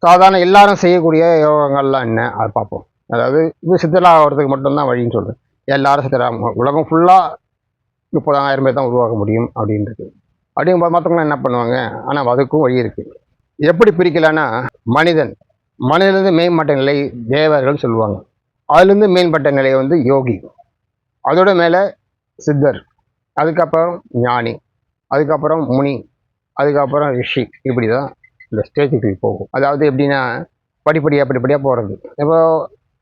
சாதாரண எல்லாரும் செய்யக்கூடிய யோகங்கள்லாம் என்ன அது பார்ப்போம். அதாவது இது சித்தராகிறதுக்கு மட்டும்தான் வழின்னு சொல்கிறேன். எல்லாரும் சித்தராக உலகம் ஃபுல்லாக 30,000 பேர் தான் உருவாக்க முடியும் அப்படின்றது. அப்படிங்கும்போது மற்றவங்களாம் என்ன பண்ணுவாங்க? ஆனால் அதுக்கும் வழி இருக்குது. எப்படி பிரிக்கலான்னா, மனிதன் மனிதனிலிருந்து மேம்பட்ட நிலை தேவர்கள் சொல்லுவாங்க. அதுலேருந்து மேம்பட்ட நிலை வந்து யோகி, அதோட மேலே சித்தர், அதுக்கப்புறம் ஞானி, அதுக்கப்புறம் முனி, அதுக்கப்புறம் ரிஷி. இப்படி தான் இந்த ஸ்டேஜுக்கு போகும். அதாவது எப்படின்னா படிப்படியாக போகிறது. இப்போ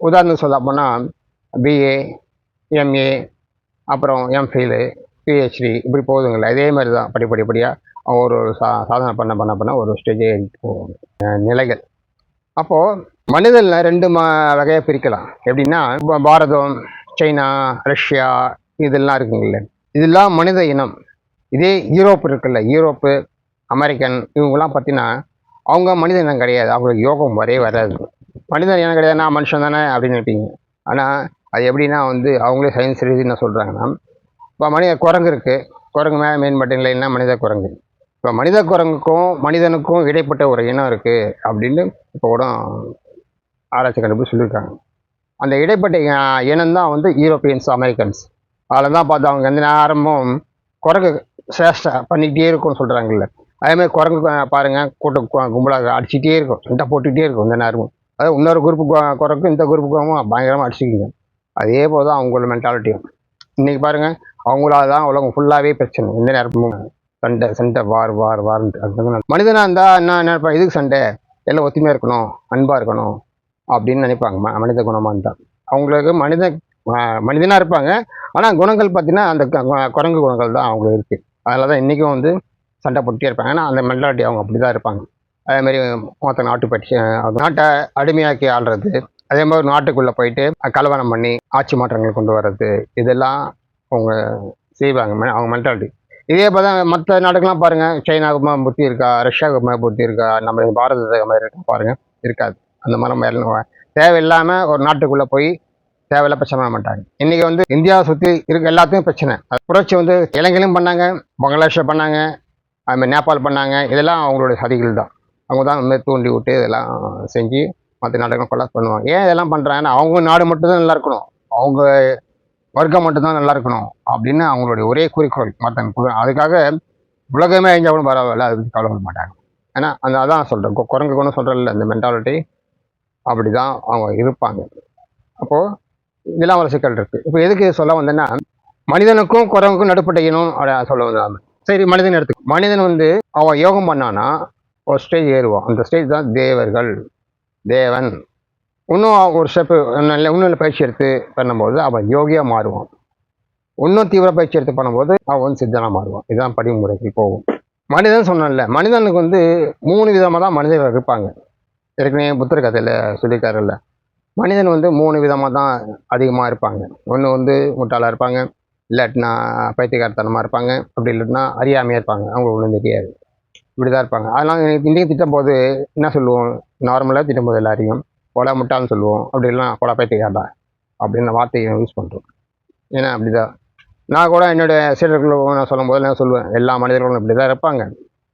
உதாரணம் சொல்ல போனால் பிஏ, எம்ஏ, அப்புறம் எம்ஃபில், பிஹெச்டி இப்படி போகுதுங்களே. இதே மாதிரி தான் படிப்படியாக ஒரு சாதனை பண்ண ஒரு ஸ்டேஜே போவாங்க நிலைகள். அப்போது மனிதனில் 2 வகையாக பிரிக்கலாம். எப்படின்னா இப்போ பாரதம், சைனா, ரஷ்யா இதெல்லாம் இருக்குங்களே, இதெல்லாம் மனித இனம். இதே யூரோப் இருக்குல்ல, யூரோப்பு, அமெரிக்கன் இவங்கெல்லாம் பார்த்தீங்கன்னா அவங்க மனித இனம் கிடையாது. அவங்களுக்கு யோகம் வராது. மனித இனம் கிடையாது, நான் மனுஷன் தானே அப்படின்னு நினைப்பீங்க. ஆனால் அது எப்படின்னா வந்து அவங்களே சயின்ஸ் ரீதியாக என்ன சொல்கிறாங்கன்னா, இப்போ குரங்கு இருக்குது, குரங்கு மேலே மேம்பட்ட நிலைன்னா மனித குரங்கு. இப்போ மனித குரங்குக்கும் மனிதனுக்கும் இடைப்பட்ட ஒரு இனம் இருக்குது அப்படின்னு இப்போ கூட ஆராய்ச்சி கண்டுபிடிச்சு சொல்லியிருக்காங்க. அந்த இடைப்பட்ட இனம் தான் வந்து யூரோப்பியன்ஸ், அமெரிக்கன்ஸ். அதில் தான் பார்த்து அவங்க எந்த நேரமும் குரங்கு சேஷ்டை பண்ணிக்கிட்டே இருக்கும்னு சொல்கிறாங்கல்ல. அதேமாதிரி குரங்கு பாருங்கள், கும்பலாக அடிச்சுட்டே இருக்கும், சண்டை போட்டுக்கிட்டே இருக்கும் இந்த நேரமும். அதாவது இன்னொரு குரூப்பு குரங்கு இந்த குரூப்புக்கும் பயங்கரமாக அடிச்சுக்கிங்க. அதே போல் தான் அவங்களோட மென்டாலிட்டியும். இன்றைக்கி பாருங்கள், அவங்களால தான் உலகம் ஃபுல்லாகவே பிரச்சனை. எந்த நேரமும் சண்டை வார்ன்ட்டு. மனிதனாக இருந்தால் என்ன நினைப்பாங்க? இதுக்கு சண்டை, எல்லாம் ஒத்துமையாக இருக்கணும், அன்பாக இருக்கணும் அப்படின்னு நினைப்பாங்க. மனித குணமாக இருந்தால் அவங்களுக்கு மனிதனாக இருப்பாங்க. ஆனால் குணங்கள் பார்த்தீங்கன்னா அந்த குரங்கு குணங்கள் தான் அவங்களுக்கு இருக்குது. அதில் தான் இன்றைக்கும் வந்து சண்டை போட்டுட்டே இருப்பாங்க. ஏன்னா அந்த மென்டாலிட்டி அவங்க அப்படி தான் இருப்பாங்க. அதேமாதிரி மொத்த நாட்டு பற்றி நாட்டை அடிமையாக்கி ஆள்றது, அதே மாதிரி நாட்டுக்குள்ளே போயிட்டு கலவரம் பண்ணி ஆட்சி மாற்றங்கள் கொண்டு வர்றது, இதெல்லாம் அவங்க செய்வாங்க. அவங்க மென்டாலிட்டி இதே போல் தான் மற்ற நாட்டுக்கெல்லாம் பாருங்கள். சைனாவுக்கு புத்தி இருக்கா, ரஷ்யாவுக்கு புத்தி இருக்கா, நம்ம பாரதத்துக்கு மாதிரி இருக்கா பாருங்கள், இருக்காது. அந்த மாதிரி தேவையில்லாமல் ஒரு நாட்டுக்குள்ளே போய் தேவையில்ல பிரச்சனை பண்ண மாட்டாங்க. இன்றைக்கி வந்து இந்தியாவை சுற்றி இருக்க எல்லாத்துக்கும் பிரச்சனை. புரட்சி வந்து இலங்கையிலும் பண்ணாங்க, பங்களாதேஷில் பண்ணாங்க, அதுமாதிரி நேபாள் பண்ணாங்க. இதெல்லாம் அவங்களுடைய சதிகள் தான். அவங்க தான் வந்து தூண்டி விட்டு இதெல்லாம் செஞ்சு மற்ற நாடுகளும் கொலாப்ஸ் பண்ணுவாங்க. ஏன் இதெல்லாம் பண்ணுறாங்கன்னா அவங்க நாடு மட்டும்தான் நல்லா இருக்கணும், அவங்க வர்க்கம் மட்டும்தான் நல்லா இருக்கணும் அப்படின்னு அவங்களுடைய ஒரே குறிக்கோள். மற்ற அதுக்காக உலகமே அழிஞ்சால் கூட பரவாயில்ல, அதை பற்றி கவலைப்பட மாட்டாங்க. ஏன்னா அதான் சொல்கிறேன், குரங்கு கொண்டு சொல்கிறேன்ல, இந்த மென்டாலிட்டி அப்படி தான் அவங்க இருப்பாங்க. அப்போது இதெல்லாம் ஒரு சிக்கல் இருக்குது. இப்போ எதுக்கு சொல்ல வந்தேன்னா, மனிதனுக்கும் குரங்குக்கும் நடுப்பட்ட இனம் அப்படி சொல்ல வந்தாங்க. சரி, மனிதன் எடுத்து மனிதன் வந்து அவன் யோகம் பண்ணான்னா ஒரு ஸ்டேஜ் ஏறுவான். அந்த ஸ்டேஜ் தான் தேவர்கள், தேவன். இன்னும் ஒரு ஸ்டெப்பு இன்னும் பயிற்சி எடுத்து பண்ணும்போது அவன் யோகியாக மாறுவான். இன்னும் தீவிர பயிற்சி எடுத்து பண்ணும்போது அவன் வந்து சித்தனாக மாறுவான். இதுதான் படிமுறைக்கு போகும். மனிதன் சொன்னல, மனிதனுக்கு வந்து 3 விதமாக தான் மனிதர்கள் இருப்பாங்க. ஏற்கனவே புத்தர் கதையில் சொல்லியிருக்காருல்ல, மனிதன் வந்து 3 விதமாக தான் அதிகமாக இருப்பாங்க. ஒன்று வந்து முட்டாளாக இருப்பாங்க, இல்லாட்டினா பைத்தியக்காரத்தனமாக இருப்பாங்க, அப்படி இல்லைன்னா அறியாமையாக இருப்பாங்க, அவங்களுக்கு ஒன்றும் தெரியாது, இப்படி தான் இருப்பாங்க. அதெல்லாம் இன்றைக்கி திட்டும்போது என்ன சொல்லுவோம்? நார்மலாக திட்டும்போது எல்லாரையும் கொலை முட்டாள்னு சொல்லுவோம், அப்படி இல்லைனா கொலை பைத்தியக்காரடா அப்படின்னு வார்த்தையை யூஸ் பண்ணுறோம். ஏன்னா அப்படி தான் நான் கூட என்னுடைய சீடர்களும் நான் சொல்லும்போது நான் சொல்லுவேன், எல்லா மனிதர்களும் இப்படி தான் இருப்பாங்க.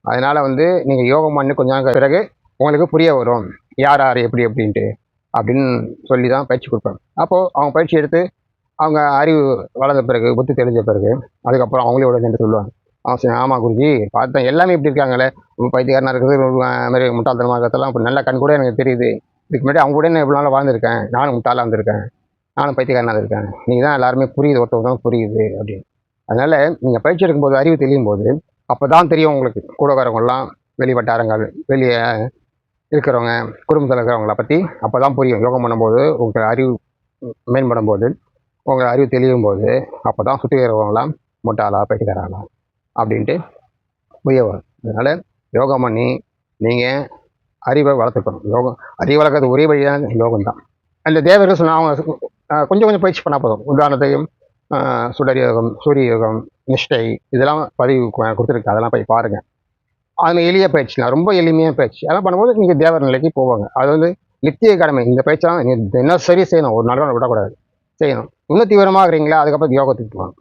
அதனால் வந்து நீங்கள் யோகம் பண்ணி கொஞ்ச நாள் பிறகு உங்களுக்கு புரிய வரும் யார் யார் எப்படி எப்படின்ட்டு அப்படின்னு சொல்லி தான் பயிற்சி கொடுப்பேன். அப்போது அவங்க பயிற்சி எடுத்து அவங்க அறிவு வளர்ந்த பிறகு, புத்தி தெளிஞ்ச பிறகு, அதுக்கப்புறம் அவங்களே உடனே சொல்லுவாங்க, ஆமாம் குருஜி பார்த்தேன், எல்லாமே இப்படி இருக்காங்களே, பைத்தியக்காரனாக இருக்குது, மாதிரி முட்டாள்தனமாக இருக்கிறதெல்லாம் இப்போ நல்ல கண் கூட எனக்கு தெரியுது. இதுக்கு முன்னாடி அவங்க கூட நான் இவ்வளோ நாள் வாழ்ந்துருக்கேன், நானும் முட்டாளாக இருந்திருக்கேன், நானும் பைத்தியக்காரனாக இருக்கேன், நீங்கள் தான் எல்லாருமே புரியுது, ஒருத்தவங்க புரியுது அப்படின்னு. அதனால் நீங்கள் பயிற்சி எடுக்கும்போது, அறிவு தெளியும் போது அப்போ தான் தெரியும் உங்களுக்கு கூடக்காரவங்களாம், வெளி வட்டாரங்கள், வெளியே இருக்கிறவங்க, குடும்பத்தில் இருக்கிறவங்கள பற்றி அப்போ தான் புரியும். யோகம் பண்ணும்போது உங்கள் அறிவு மேம்படும் போது, உங்கள் அறிவு தெளியும் போது அப்போ தான் சுற்றி இருக்கிறவங்களாம் முட்டாளா பைத்தியக்காரங்களா அப்படின்ட்டு புரிய வரும். அதனால் யோகம் பண்ணி நீங்கள் அறிவை வளர்த்துக்கணும். அறிவை வளர்க்குறது ஒரே வழி தான் யோகம் தான். அந்த தேவர்கள் சொன்னால் அவங்க கொஞ்சம் பயிற்சி பண்ணால் போதும். உதாரணத்தையும் சுடர் யோகம், சூரிய யோகம், நிஷ்டை இதெல்லாம் பதிவு கொடுத்துருக்கு, அதெல்லாம் போய் பாருங்கள். அது எளிய பயிற்சி தான், ரொம்ப எளிமையான பயிற்சி. அதெல்லாம் பண்ணும்போது நீங்கள் தேவர் நிலைக்கு போவாங்க. அது வந்து நித்திய கடமை. இந்த பயிற்சியெல்லாம் என்ன சரி செய்யணும், ஒரு நாள் விடக்கூடாது, செய்யணும். இன்னும் தீவிரமாக இருக்கிறீங்களா, அதுக்கப்புறம் யோகத்துக்கு போவாங்க.